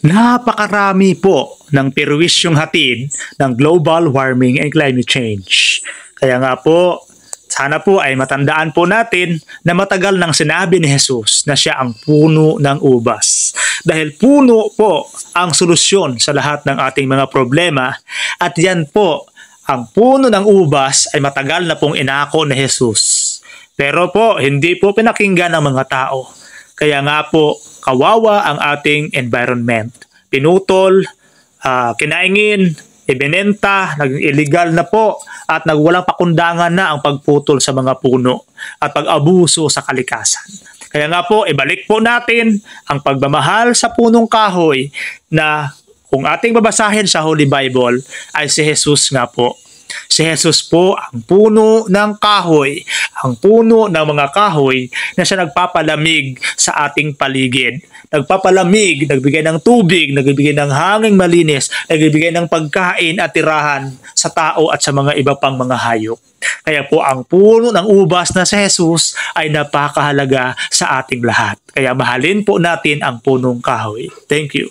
Napakarami po ng perwisyong hatid ng global warming and climate change. Kaya nga po, sana po ay matandaan po natin na matagal nang sinabi ni Jesus na siya ang puno ng ubas. Dahil puno po ang solusyon sa lahat ng ating mga problema at yan po, ang puno ng ubas ay matagal na pong inako ni Jesus. Pero po, hindi po pinakinggan ng mga tao. Kaya nga po, kawawa ang ating environment. Pinutol, kinaingin, ibinenta, naging illegal na po at nagwalang pakundangan na ang pagputol sa mga puno at pag-abuso sa kalikasan. Kaya nga po, ibalik po natin ang pagmamahal sa punong kahoy na kung ating babasahin sa Holy Bible ay si Jesus nga po. Si Jesus po ang puno ng kahoy, ang puno ng mga kahoy na siya nagpapalamig sa ating paligid. Nagpapalamig, nagbigay ng tubig, nagbigay ng hanging malinis, nagbigay ng pagkain at tirahan sa tao at sa mga iba pang mga hayop. Kaya po ang puno ng ubas na si Jesus ay napakahalaga sa ating lahat. Kaya mahalin po natin ang punong kahoy. Thank you.